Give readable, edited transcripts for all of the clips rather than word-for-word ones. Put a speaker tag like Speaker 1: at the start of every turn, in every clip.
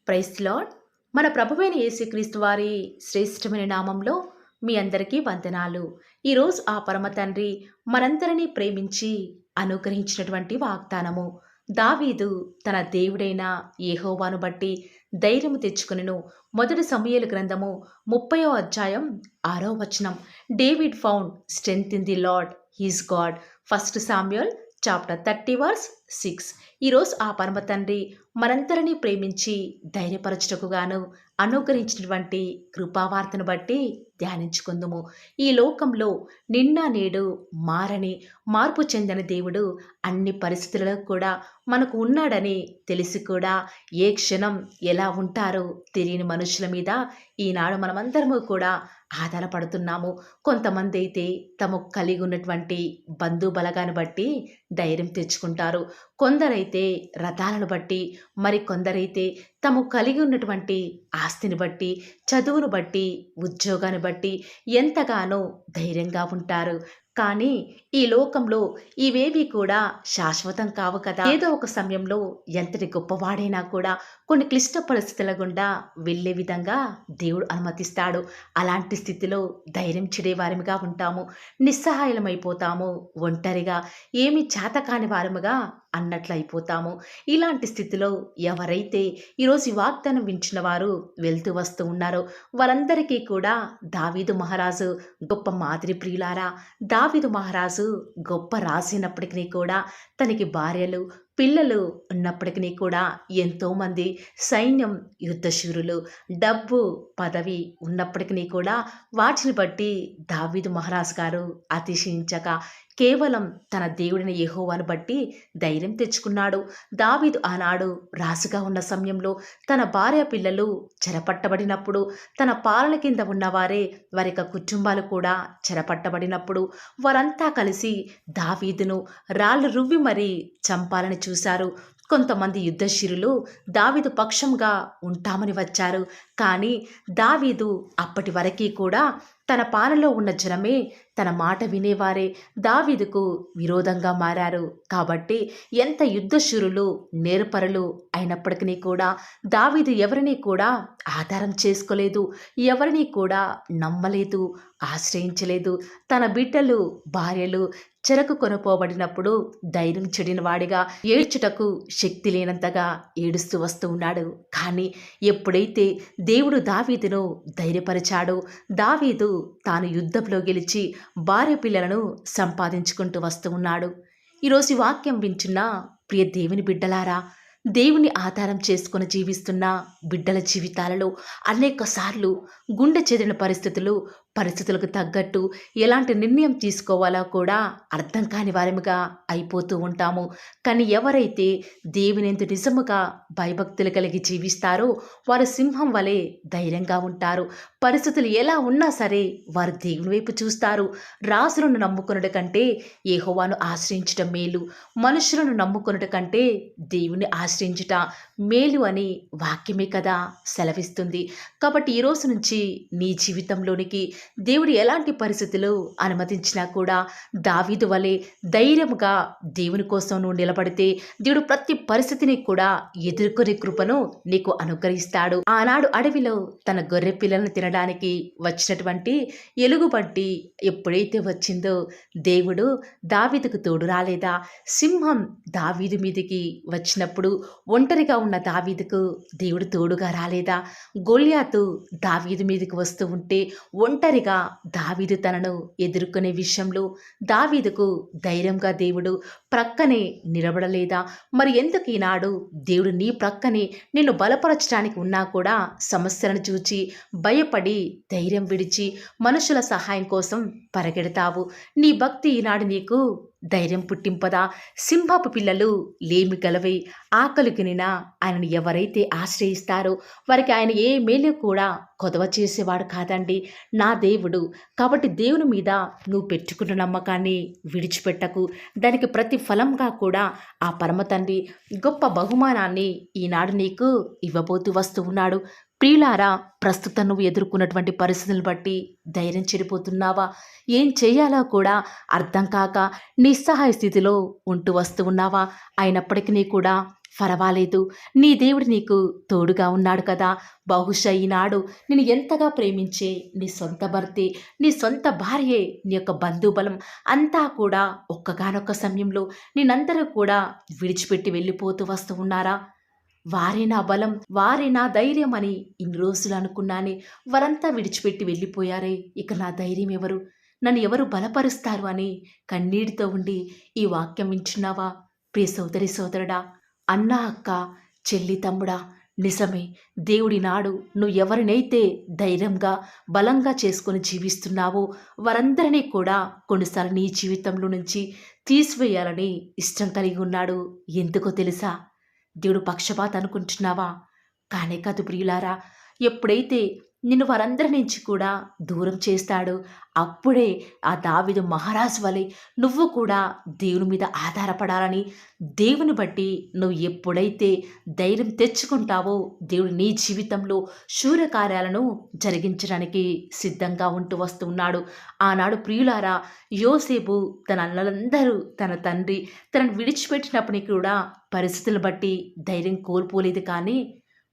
Speaker 1: Praise lord. మన ప్రభువైన యేసుక్రీస్తు వారి శ్రేష్టమైన నామంలో మీ అందరికీ వందనాలు. ఈరోజు ఆ పరమ తండ్రి మనందరినీ ప్రేమించి అనుగ్రహించినటువంటి వాగ్దానము. దావీదు తన దేవుడైన యెహోవాను బట్టి ధైర్యము తెచ్చుకొనెను. మొదటి సమూయేలు గ్రంథము 30వ అధ్యాయం 6వ వచనం. David found strength in the Lord his God. First Samuel chapter 30 verse 6. ఈరోజు ఆ పరమ తండ్రి మనందరినీ ప్రేమించి ధైర్యపరచుటకు గాను అనుగ్రహించినటువంటి కృపావార్తను బట్టి ధ్యానించుకుందుము. ఈ లోకంలో నిన్న నేడు మారని మార్పు చెందని దేవుడు అన్ని పరిస్థితులలో కూడా మనకు ఉన్నాడని తెలిసి కూడా ఏ క్షణం ఎలా ఉంటారో తెలియని మనుషుల మీద ఈనాడు మనమందరము కూడా ఆధారపడుతున్నాము. కొంతమంది అయితే తమకు కలిగి ఉన్నటువంటి బంధు బలగాన్ని బట్టి ధైర్యం తెచ్చుకుంటారు. కొందరైతే రథాలను బట్టి, మరి కొందరైతే తాము కలిగి ఉన్నటువంటి ఆస్తిని బట్టి, చదువును బట్టి, ఉద్యోగాన్ని బట్టి ఎంతగానో ధైర్యంగా ఉంటారు. కానీ ఈ లోకంలో ఇవేవి కూడా శాశ్వతం కావు కదా. ఏదో ఒక సమయంలో ఎంతటి గొప్పవాడైనా కూడా కొన్ని క్లిష్ట పరిస్థితుల గుండా వెళ్ళే విధంగా దేవుడు అనుమతిస్తాడు. అలాంటి స్థితిలో ధైర్యం చెడేవారిగా ఉంటాము, నిస్సహాయమైపోతాము, ఒంటరిగా ఏమి చేతకాని వారముగా అన్నట్లయిపోతాము. ఇలాంటి స్థితిలో ఎవరైతే ఈరోజు ఈ వాగ్దానం వించిన వారు వెళ్తూ వస్తూ ఉన్నారో వారందరికీ కూడా దావీదు మహారాజు గొప్ప మాదిరి ప్రియులారా. దావీదు మహారాజు గొప్ప రాజైనప్పటికీ కూడా తనకి భార్యలు పిల్లలు ఉన్నప్పటికీ కూడా ఎంతోమంది సైన్యం, యుద్ధశూరులు, డబ్బు, పదవి ఉన్నప్పటికీ కూడా వాటిని బట్టి దావీదు మహారాజు గారు అతిశయించక కేవలం తన దేవుడిని యెహోవాను బట్టి ధైర్యం తెచ్చుకున్నాడు. దావీదు ఆనాడు రాజుగా ఉన్న సమయంలో తన భార్య పిల్లలు చెరపట్టబడినప్పుడు, తన పాలన కింద ఉన్నవారే వారి యొక్క కుటుంబాలు కూడా చెరపట్టబడినప్పుడు వారంతా కలిసి దావీదును రాళ్ళు రువ్వి మరీ చంపాలని చూశారు. కొంతమంది యుద్ధశీరులు దావీదు పక్షంగా ఉంటామని వచ్చారు. కానీ దావీదు అప్పటి వరకు కూడా తన పాలనలో ఉన్న జనమే తన మాట వినేవారే దావీదుకు విరోధంగా మారారు. కాబట్టి ఎంత యుద్ధశూరులు, నేర్పరులు అయినప్పటికీ కూడా దావీదు ఎవరిని కూడా ఆధారం చేసుకోలేదు, ఎవరిని కూడా నమ్మలేదు, ఆశ్రయించలేదు. తన బిడ్డలు, భార్యలు చెరకు కొనుపోబడినప్పుడు ధైర్యం చెడిన వాడిగా ఏడ్చుటకు శక్తి లేనంతగా ఏడుస్తూ వస్తూ ఉన్నాడు. కానీ ఎప్పుడైతే దేవుడు దావీదును ధైర్యపరిచాడో దావీదు తాను యుద్ధంలో గెలిచి భార్య పిల్లలను సంపాదించుకుంటూ వస్తూ ఉన్నాడు. ఈరోజు ఈ వాక్యం వింటున్న ప్రియ దేవుని బిడ్డలారా, దేవుని ఆధారం చేసుకొని జీవిస్తున్న బిడ్డల జీవితాలలో అనేక సార్లు గుండె చెదిరిన పరిస్థితులకు తగ్గట్టు ఎలాంటి నిర్ణయం తీసుకోవాలో కూడా అర్థం కాని వారముగా అయిపోతూ ఉంటాము. కానీ ఎవరైతే దేవుని ఎందు నిజముగా భయభక్తులు కలిగి జీవిస్తారో వారు సింహం వలె ధైర్యంగా ఉంటారు. పరిస్థితులు ఎలా ఉన్నా సరే వారు దేవుని వైపు చూస్తారు. రాజులను నమ్ముకొనుట కంటే యెహోవాను ఆశ్రయించటం మేలు, మనుషులను నమ్ముకొనుట కంటే దేవుని ఆశ్రయించుట మేలు అని వాక్యమే కదా సెలవిస్తుంది. కాబట్టి ఈ రోజు నుంచి నీ జీవితంలోనికి దేవుడు ఎలాంటి పరిస్థితులు అనుమతించినా కూడా దావీదు వలె ధైర్యముగా దేవుని కోసం నువ్వు నిలబడితే దేవుడు ప్రతి పరిస్థితిని కూడా ఎదుర్కొనే కృపను నీకు అనుగ్రహిస్తాడు. ఆనాడు అడవిలో తన గొర్రె పిల్లలను తినడానికి వచ్చినటువంటి ఎలుగుబంటి ఎప్పుడైతే వచ్చిందో దేవుడు దావీదుకు తోడు రాలేదా? సింహం దావీదు మీదికి వచ్చినప్పుడు ఒంటరిగా ఉన్న దావీదుకు దేవుడు తోడుగా రాలేదా? గొల్యాతు దావీదు మీదకి వస్తూ ఉంటే ఒంటరిగా దావీదు తనను ఎదుర్కొనే విషయంలో దావీదుకు ధైర్యంగా దేవుడు ప్రక్కనే నిలబడలేదా? మరి ఎందుకు ఈనాడు దేవుడు నీ ప్రక్కనే నిన్ను బలపరచడానికి ఉన్నా కూడా సమస్యలను చూచి భయపడి ధైర్యం విడిచి మనుషుల సహాయం కోసం పరిగెడతావు? నీ భక్తి ఈనాడు నీకు ధైర్యం పుట్టింపదా? సింహపు పిల్లలు లేమి గలవై ఆకలికినినా ఆయనను ఎవరైతే ఆశ్రయిస్తారో వారికి ఆయన ఏ మేలు కూడా కొదవ చేసేవాడు కాదండి నా దేవుడు. కాబట్టి దేవుని మీద నువ్వు పెట్టుకున్న నమ్మకాన్ని విడిచిపెట్టకు. దానికి ప్రతి ఫలంగా కూడా ఆ పరమ తండ్రి గొప్ప బహుమానాన్ని ఈనాడు నీకు ఇవ్వబోతూ వస్తూ ఉన్నాడు. ప్రియులారా, ప్రస్తుతం నువ్వు ఎదుర్కొన్నటువంటి పరిస్థితులను బట్టి ధైర్యం చెడిపోతున్నావా? ఏం చేయాలో కూడా అర్థం కాక నిస్సహాయ స్థితిలో ఉంటూ వస్తూ ఉన్నావా? అయినప్పటికీ కూడా పర్వాలేదు, నీ దేవుడు నీకు తోడుగా ఉన్నాడు కదా. బహుశా ఈనాడు నేను ఎంతగా ప్రేమించే నీ సొంత భర్తే, నీ సొంత భార్యే, నీ యొక్క బంధుబలం అంతా కూడా ఒక్కగానొక్క సమయంలో నేనందరూ కూడా విడిచిపెట్టి వెళ్ళిపోతూ వస్తూ ఉన్నారా? వారే నా బలం, వారే నా ధైర్యం అని ఇన్ని రోజులు అనుకున్నానే, వారంతా విడిచిపెట్టి వెళ్ళిపోయారే, ఇక నా ధైర్యం ఎవరు? నన్ను ఎవరు బలపరుస్తారు అని కన్నీటితో ఉండి ఈ వాక్యం వింటున్నావా? ప్రియ సోదరి సోదరుడా, అన్నా అక్క, చెల్లి తమ్ముడా, నిజమే. దేవుడి నాడు నువ్వు ఎవరినైతే ధైర్యంగా బలంగా చేసుకొని జీవిస్తున్నావో వారందరినీ కూడా కొన్నిసార్లు నీ జీవితంలో నుంచి తీసివేయాలని ఇష్టం కలిగి ఉన్నాడు. ఎందుకో తెలుసా? దేవుడు పక్షపాత అనుకుంటున్నావా? కానే కాదు ప్రియులారా. ఎప్పుడైతే నిన్ను వారందరి నుంచి కూడా దూరం చేస్తాడో అప్పుడే ఆ దావీదు మహారాజు వలె నువ్వు కూడా దేవుని మీద ఆధారపడాలని, దేవుని బట్టి నువ్వు ఎప్పుడైతే ధైర్యం తెచ్చుకుంటావో దేవుడు నీ జీవితంలో శూరకార్యాలను జరిగించడానికి సిద్ధంగా ఉంటూ వస్తున్నాడు. ఆనాడు ప్రియులారా, యోసేపు తన అన్నలందరూ, తన తండ్రి తనను విడిచిపెట్టినప్పటికీ కూడా పరిస్థితులు బట్టి ధైర్యం కోల్పోలేదు, కానీ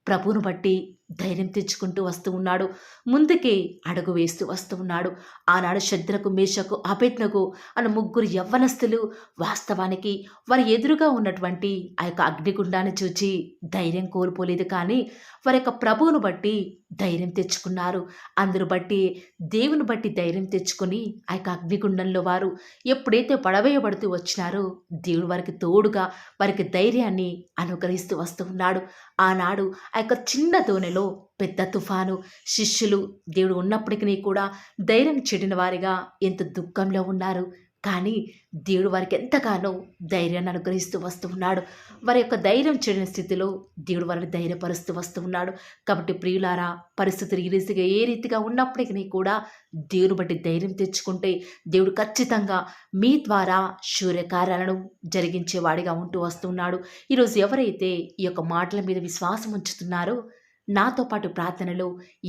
Speaker 1: ప్రభువును బట్టి ధైర్యం తెచ్చుకుంటూ వస్తూ ఉన్నాడు. ముందుకే అడుగు వేస్తూ వస్తూ ఉన్నాడు. ఆనాడు శద్రకు, మేషకు, అబేద్నెగో అన్న ముగ్గురు యవ్వనస్తులు వాస్తవానికి వారి ఎదురుగా ఉన్నటువంటి ఆ యొక్క అగ్నిగుండాన్ని చూచి ధైర్యం కోల్పోలేదు, కానీ వారి యొక్క ప్రభువును బట్టి ధైర్యం తెచ్చుకున్నారు. అందరూ బట్టి దేవుని బట్టి ధైర్యం తెచ్చుకొని ఆ యొక్క అగ్నిగుండంలో వారు ఎప్పుడైతే పడవేయబడుతూ వచ్చినారో దేవుడు వారికి తోడుగా వారికి ధైర్యాన్ని అనుగ్రహిస్తూ వస్తూ ఉన్నాడు. ఆనాడు ఆ యొక్క చిన్న దోణిలో పెద్ద తుఫాను, శిష్యులు దేవుడు ఉన్నప్పటికీ కూడా ధైర్యం చెడిన వారిగా ఎంత దుఃఖంలో ఉన్నారు, కానీ దేవుడు వారికి ఎంతగానో ధైర్యాన్ని అనుగ్రహిస్తూ వస్తూ ఉన్నాడు. వారి యొక్క ధైర్యం చెడిన స్థితిలో దేవుడు వారిని ధైర్యపరుస్తూ వస్తూ ఉన్నాడు. కాబట్టి ప్రియులారా, పరిస్థితులు ఏ రీతిగా ఉన్నప్పటికీ కూడా దేవుని బట్టి ధైర్యం తెచ్చుకుంటే దేవుడు ఖచ్చితంగా మీ ద్వారా శూర్యకార్యాలను జరిగించేవాడిగా ఉంటూ వస్తున్నాడు. ఈరోజు ఎవరైతే ఈ యొక్క మాటల మీద విశ్వాసం ఉంచుతున్నారో నాతో పాటు ప్రార్థనలో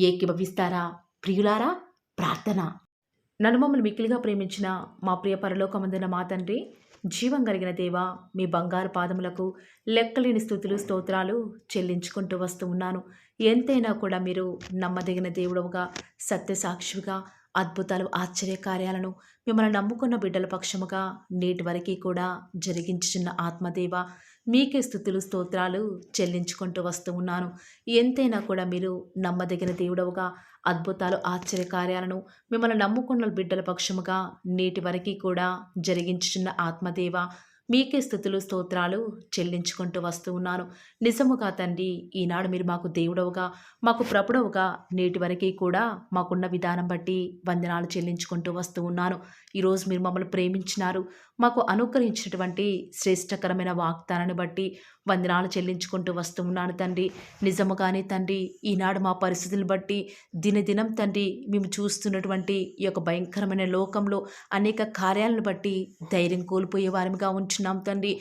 Speaker 1: ఏకీభవిస్తారా? ప్రియులారా, ప్రార్థన. నన్ను మమ్మల్ని మిక్కిలిగా ప్రేమించిన మా ప్రియ పరలోకమందున మా తండ్రి, జీవం కలిగిన దేవా, మీ బంగారు పాదములకు లెక్కలేని స్తుతులు స్తోత్రాలు చెల్లించుకుంటూ వస్తూ ఉన్నాను. ఎంతైనా కూడా మీరు నమ్మదగిన దేవుడవుగా, సత్యసాక్షిగా, అద్భుతాలు, ఆశ్చర్యకార్యాలను మిమ్మల్ని నమ్ముకున్న బిడ్డల పక్షముగా నేటి వరకు కూడా జరిగించుచున్న ఆత్మదేవ, మీకే స్తుతులు స్తోత్రాలు చెల్లించుకుంటూ వస్తూ ఉన్నాను. ఎంతైనా కూడా మీరు నమ్మదగిన దేవుడవుగా, అద్భుతాలు, ఆశ్చర్యకార్యాలను మిమ్మల్ని నమ్ముకున్న బిడ్డల పక్షముగా నేటి వరకు కూడా జరిగించుచున్న ఆత్మదేవ, మీకే స్తుతులు స్తోత్రాలు చెల్లించుకుంటూ వస్తూ ఉన్నాను. నిజముగా తండ్రి, ఈనాడు మీరు మాకు దేవుడవుగా, మాకు ప్రభుడవుగా నేటి వరకు కూడా మాకున్న విధానం బట్టి వందనాలు చెల్లించుకుంటూ వస్తూ ఉన్నాను. ఈరోజు మీరు మమ్మల్ని ప్రేమించినారు, మాకు అనుగ్రహించినటువంటి శ్రేష్టకరమైన వాగ్దానాన్ని బట్టి వందనాలు చెల్లించుకుంటూ వస్తూ ఉన్నాను తండ్రి. నిజముగానే తండ్రి, ఈనాడు మా పరిస్థితులను బట్టి దినదినం తండ్రి మేము చూస్తున్నటువంటి ఈ యొక్క భయంకరమైన లోకంలో అనేక కార్యాలను బట్టి ధైర్యం కోల్పోయే వారిగా ఉంచున్నాం తండ్రి.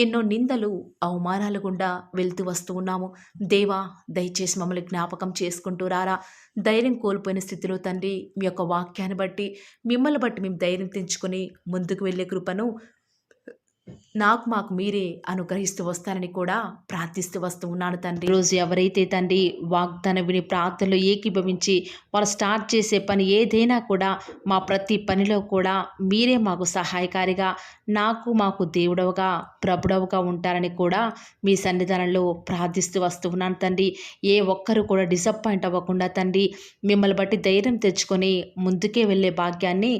Speaker 1: ఎన్నో నిందలు, అవమానాలు గుండా వెళ్తూ వస్తూ ఉన్నాము. దేవా, దయచేసి మమ్మల్ని జ్ఞాపకం చేసుకుంటూ రారా. ధైర్యం కోల్పోయిన స్థితిలో తండ్రి మీ యొక్క వాక్యాన్ని బట్టి, మిమ్మల్ని బట్టి మేము ధైర్యం తెంచుకొని ముందుకు వెళ్ళే కృపను మాకు మీరే అనుగ్రహిస్తూ వస్తారని కూడా ప్రార్థిస్తూ వస్తూ ఉన్నాను తండ్రి. ఈరోజు ఎవరైతే తండ్రి వాగ్దానం విని ప్రార్థనలో ఏకీభవించి వారు స్టార్ట్ చేసే పని ఏదైనా కూడా మా ప్రతి పనిలో కూడా మీరే మాకు సహాయకారిగా, మాకు దేవుడవుగా, ప్రభుడవుగా ఉంటారని కూడా మీ సన్నిధానంలో ప్రార్థిస్తూ వస్తూ ఉన్నాను తండ్రి. ఏ ఒక్కరు కూడా డిసప్పాయింట్ అవ్వకుండా తండ్రి మిమ్మల్ని బట్టి ధైర్యం తెచ్చుకొని ముందుకే వెళ్ళే భాగ్యాన్ని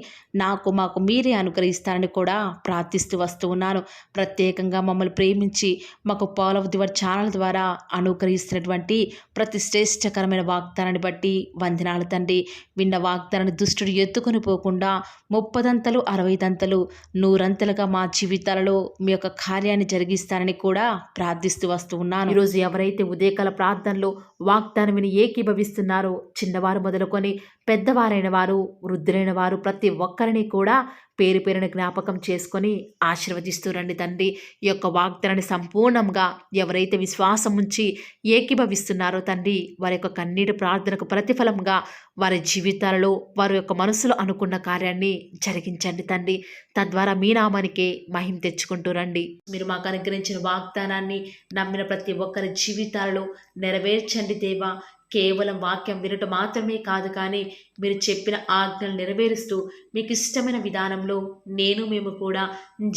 Speaker 1: మాకు మీరే అనుగ్రహిస్తారని కూడా ప్రార్థిస్తూ వస్తూ ఉన్నాను. ప్రత్యేకంగా మమ్మల్ని ప్రేమించి మాకు Paul of the word channel ద్వారా అనుగ్రహిస్తున్నటువంటి ప్రతి శ్రేష్టకరమైన వాగ్దానాన్ని బట్టి వందనాలు తండ్రి. విన్న వాగ్దానాన్ని దుష్టుడు ఎత్తుకొని పోకుండా 30 60 100 మా జీవితాలలో మీ యొక్క కార్యాన్ని జరిగిస్తారని కూడా ప్రార్థిస్తూ వస్తూ ఉన్నాను. ఈరోజు ఎవరైతే ఉదయకాల ప్రార్థనలో వాగ్దానం విని ఏకీభవిస్తున్నారో చిన్నవారు మొదలుకొని పెద్దవారైన వారు, వృద్ధులైన వారు ప్రతి ఒక్కరిని కూడా పేరు పేరున జ్ఞాపకం చేసుకొని ఆశీర్వదిస్తూ రండి తండ్రి. ఈ యొక్క వాగ్దానాన్ని సంపూర్ణంగా ఎవరైతే విశ్వాసం ఉంచి ఏకీభవిస్తున్నారో తండ్రి, వారి యొక్క కన్నీటి ప్రార్థనకు ప్రతిఫలంగా వారి జీవితాలలో వారి యొక్క మనసులో అనుకున్న కార్యాన్ని జరిగించండి తండ్రి. తద్వారా మీ నామానికే మహిమ తెచ్చుకుంటూ రండి. మీరు మాకు అనుగ్రహించిన వాగ్దానాన్ని నమ్మిన ప్రతి ఒక్కరి జీవితాలలో నెరవేర్చండి దేవా. కేవలం వాక్యం వినటం మాత్రమే కాదు, కానీ మీరు చెప్పిన ఆజ్ఞలు నెరవేరుస్తూ మీకు ఇష్టమైన విధానంలో మేము కూడా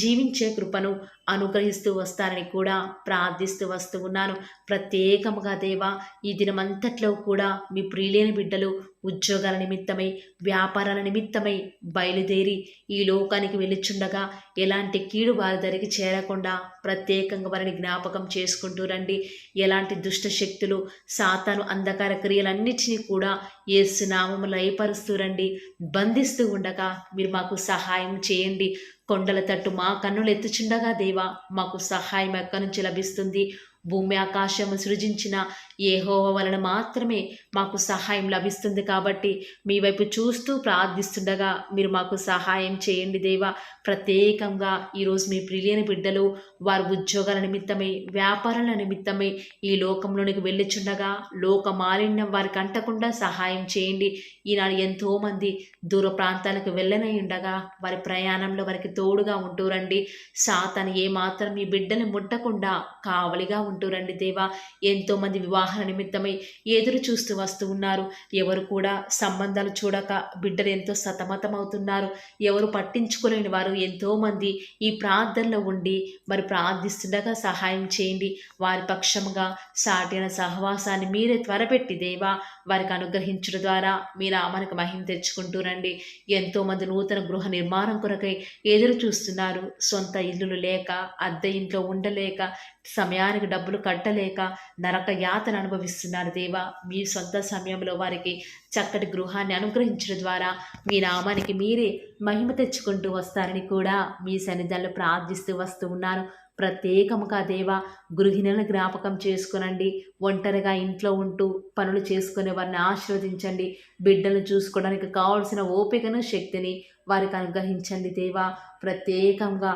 Speaker 1: జీవించే కృపను అనుగ్రహిస్తూ వస్తారని కూడా ప్రార్థిస్తూ వస్తూ ఉన్నాను. ప్రత్యేకముగా దేవా, ఈ దినమంతట్లో కూడా మీ ప్రియులైన బిడ్డలు ఉద్యోగాల నిమిత్తమై, వ్యాపారాల నిమిత్తమై బయలుదేరి ఈ లోకానికి వెళ్ళుచుండగా ఎలాంటి కీడు వారి దరికి చేరకుండా ప్రత్యేకంగా వారిని జ్ఞాపకం చేసుకుంటూ రండి. ఎలాంటి దుష్ట శక్తులు, సాతాను అంధకార క్రియలన్నిటినీ కూడా యేసు నామములో లయపరుస్తూ రండి. బంధిస్తూ ఉండగా మీరు మాకు సహాయం చేయండి. కొండల తట్టు మా కన్నులు ఎత్తుచుండగా దేవా, మాకు సహాయం ఎక్కడి నుంచి లభిస్తుంది? భూమి ఆకాశము సృజించిన యెహోవా వలన మాత్రమే మాకు సహాయం లభిస్తుంది. కాబట్టి మీ వైపు చూస్తూ ప్రార్థిస్తుండగా మీరు మాకు సహాయం చేయండి దేవా. ప్రత్యేకంగా ఈరోజు మీ ప్రియులైన బిడ్డలు వారి ఉద్యోగాల నిమిత్తమై, వ్యాపారాల నిమిత్తమై ఈ లోకంలోనికి వెళ్ళుచుండగా లోక మాలిన్యం వారికి అంటకుండా సహాయం చేయండి. ఈనాడు ఎంతోమంది దూర ప్రాంతాలకు వెళ్ళనై ఉండగా వారి ప్రయాణంలో వారికి తోడుగా ఉంటూ రండి. సాతాను ఏమాత్రం మీ బిడ్డని ముట్టకుండా కావలిగా ఉంటూ రండి దేవా. ఎంతోమంది వివాహాల నిమిత్తమై ఎదురు చూస్తూ వస్తూ ఉన్నారు. ఎవరు కూడా సంబంధాలు చూడక బిడ్డలు ఎంతో సతమతమవుతున్నారు. ఎవరు పట్టించుకోలేని వారు ఎంతోమంది ఈ ప్రార్థనలో ఉండి మరి ప్రార్థిస్తుండగా సహాయం చేయండి. వారి పక్షముగా సాటిన సహవాసాన్ని మీరే త్వరపెట్టి దేవా వారికి అనుగ్రహించడం ద్వారా మీ నామానికి మహిమ తెచ్చుకుంటూ రండి. ఎంతోమంది నూతన గృహ నిర్మాణం కొరకై ఎదురు చూస్తున్నారు. సొంత ఇల్లులు లేక, అద్దె ఇంట్లో ఉండలేక, సమయానికి డబ్బులు కట్టలేక నరక యాతన అనుభవిస్తున్నారు దేవా. మీ సొంత సమయంలో వారికి చక్కటి గృహాన్ని అనుగ్రహించడం ద్వారా మీ నామానికి మీరే మహిమ తెచ్చుకుంటూ వస్తారని కూడా మీ సన్నిధానంలో ప్రార్థిస్తూ వస్తూ ఉన్నాను. ప్రత్యేకముగా దేవా, గృహిణులను జ్ఞాపకం చేసుకునండి. ఒంటరిగా ఇంట్లో ఉంటూ పనులు చేసుకునే వారిని ఆశీర్వదించండి. బిడ్డలను చూసుకోవడానికి కావాల్సిన ఓపికను, శక్తిని వారికి అనుగ్రహించండి దేవా. ప్రత్యేకంగా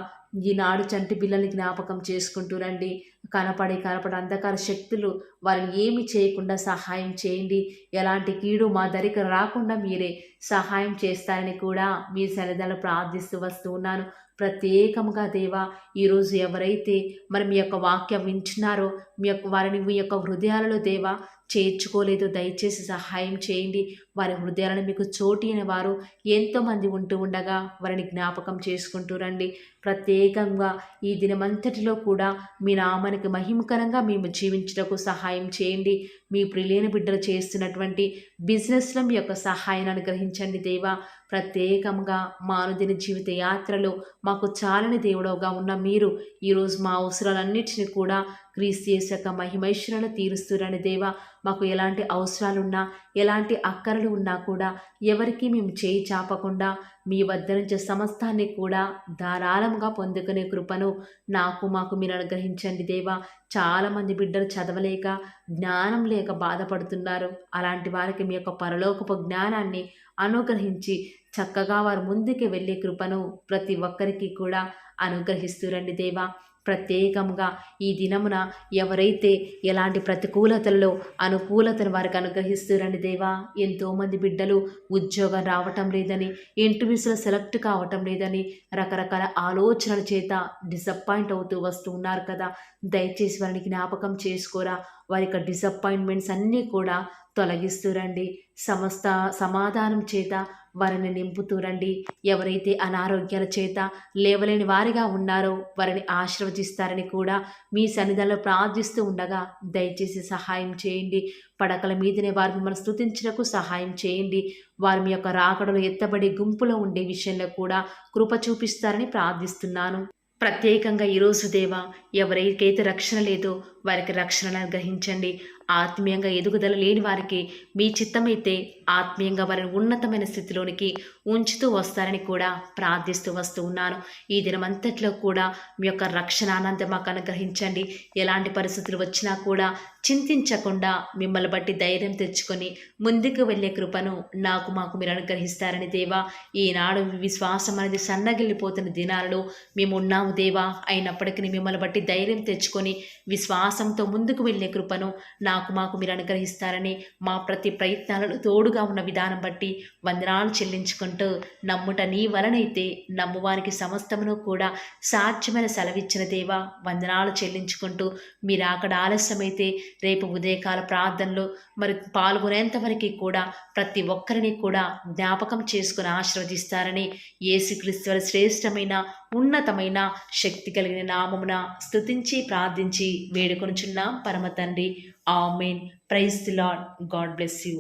Speaker 1: ఈనాడు చంటి పిల్లల్ని జ్ఞాపకం చేసుకుంటూ రండి. కనపడి అంధకార శక్తులు వారిని ఏమి చేయకుండా సహాయం చేయండి. ఎలాంటి కీడు మా దరికి రాకుండా మీరే సహాయం చేస్తారని కూడా మీ సన్నిధిలో ప్రార్థిస్తూ వస్తూ ఉన్నాను. ప్రత్యేకముగా దేవా, ఈరోజు ఎవరైతే మరి మీ యొక్క వాక్యం వింటున్నారో వారిని మీ యొక్క హృదయాలలో దేవా చేర్చుకోలేదు, దయచేసి సహాయం చేయండి. వారి హృదయాలను మీకు చోటి అయిన వారు ఎంతోమంది ఉంటూ ఉండగా వారిని జ్ఞాపకం చేసుకుంటూ రండి. ప్రత్యేకంగా ఈ దినమంతటిలో కూడా మీ నామానికి మహిమకరంగా మేము జీవించడానికి సహాయం చేయండి. మీ ప్రియులైన బిడ్డలు చేస్తున్నటువంటి బిజినెస్లో మీ యొక్క సహాయాన్ని అనుగ్రహించండి దేవా. ప్రత్యేకంగా మా అనుదిన జీవిత యాత్రలో మాకు చాలని దేవుడుగా ఉన్న మీరు ఈరోజు మా అవసరాలన్నిటిని కూడా క్రీస్తు యేసు యొక్క మహిమైశ్వరాలు తీరుస్తురని దేవా. మాకు ఎలాంటి అవసరాలున్నా, ఎలాంటి అక్కరలు ఉన్నా కూడా ఎవరికి మేము చేయి చాపకుండా మీ వద్ద నుంచి సమస్తాన్ని కూడా ధారాళంగా పొందుకునే కృపను మాకు మీరు అనుగ్రహించండి దేవా. చాలామంది బిడ్డలు చదవలేక, జ్ఞానం లేక బాధపడుతున్నారు. అలాంటి వారికి మీ యొక్క పరలోకపు జ్ఞానాన్ని అనుగ్రహించి చక్కగా వారు ముందుకు వెళ్ళే కృపను ప్రతి ఒక్కరికి కూడా అనుగ్రహిస్తూ రండి దేవా. ప్రత్యేకంగా ఈ దినమున ఎవరైతే ఎలాంటి ప్రతికూలతల్లో అనుకూలతను వారికి అనుగ్రహిస్తురండి దేవా. ఎంతోమంది బిడ్డలు ఉద్యోగం రావటం లేదని, ఇంటర్వ్యూస్లో సెలెక్ట్ కావటం లేదని రకరకాల ఆలోచనల చేత డిసప్పాయింట్ అవుతూ వస్తూ ఉన్నారు కదా. దయచేసి వారిని జ్ఞాపకం చేసుకోరా. వారి యొక్క డిసప్పాయింట్మెంట్స్ అన్నీ కూడా తొలగిస్తూ రండి. సమస్త సమాధానం చేత వారిని నింపుతూ రండి. ఎవరైతే అనారోగ్యాల చేత లేవలేని వారిగా ఉన్నారో వారిని ఆశీర్వదిస్తారని కూడా మీ సన్నిధిలో ప్రార్థిస్తూ ఉండగా దయచేసి సహాయం చేయండి. పడకల మీదనే వారు మిమ్మల్ని స్తుతించడానికి సహాయం చేయండి. వారి మీ యొక్క రాకడలో ఎత్తబడి గుంపులో ఉండే విషయంలో కూడా కృప చూపిస్తారని ప్రార్థిస్తున్నాను. ప్రత్యేకంగా ఈరోజు దేవా, ఎవరికైతే రక్షణ లేదో వారికి రక్షణను అనుగ్రహించండి. ఆత్మీయంగా ఎదుగుదల లేని వారికి మీ చిత్తమైతే ఆత్మీయంగా వారిని ఉన్నతమైన స్థితిలోనికి ఉంచుతూ వస్తారని కూడా ప్రార్థిస్తూ వస్తూ ఉన్నాను. ఈ దినమంతట్లో కూడా మీ యొక్క రక్షణ ఆనందం మాకు అనుగ్రహించండి. ఎలాంటి పరిస్థితులు వచ్చినా కూడా చింతించకుండా మిమ్మల్ని బట్టి ధైర్యం తెచ్చుకొని ముందుకు వెళ్ళే కృపను మాకు మీరు అనుగ్రహిస్తారని దేవా, ఈనాడు విశ్వాసం అనేది సన్నగిల్లిపోతున్న దినాలలో మేము ఉన్నాము దేవా. అయినప్పటికీ మిమ్మల్ని బట్టి ధైర్యం తెచ్చుకొని విశ్వాసంతో ముందుకు వెళ్ళే కృపను మాకు మీరు అనుగ్రహిస్తారని మా ప్రతి ప్రయత్నాలను తోడుగా ఉన్న విధానం బట్టి వందనాలు చెల్లించుకుంటూ, నమ్ముట నీ వలనైతే నమ్మువానికి సమస్తమును కూడా సాధ్యమైన సెలవిచ్చిన దేవా వందనాలు చెల్లించుకుంటూ, మీరు అక్కడ ఆలస్యమైతే రేపు ఉదయకాల ప్రార్థనలో మరి పాల్గొనేంత వరకు కూడా ప్రతి ఒక్కరిని కూడా జ్ఞాపకం చేసుకుని ఆశీర్వదిస్తారని యేసుక్రీస్తు వారి శ్రేష్టమైన ఉన్నతమైన శక్తి కలిగిన నామమున స్తుతించి ప్రార్థించి వేడుకొనుచున్నాం పరమ తండ్రి. Amen. Praise the Lord. God bless you.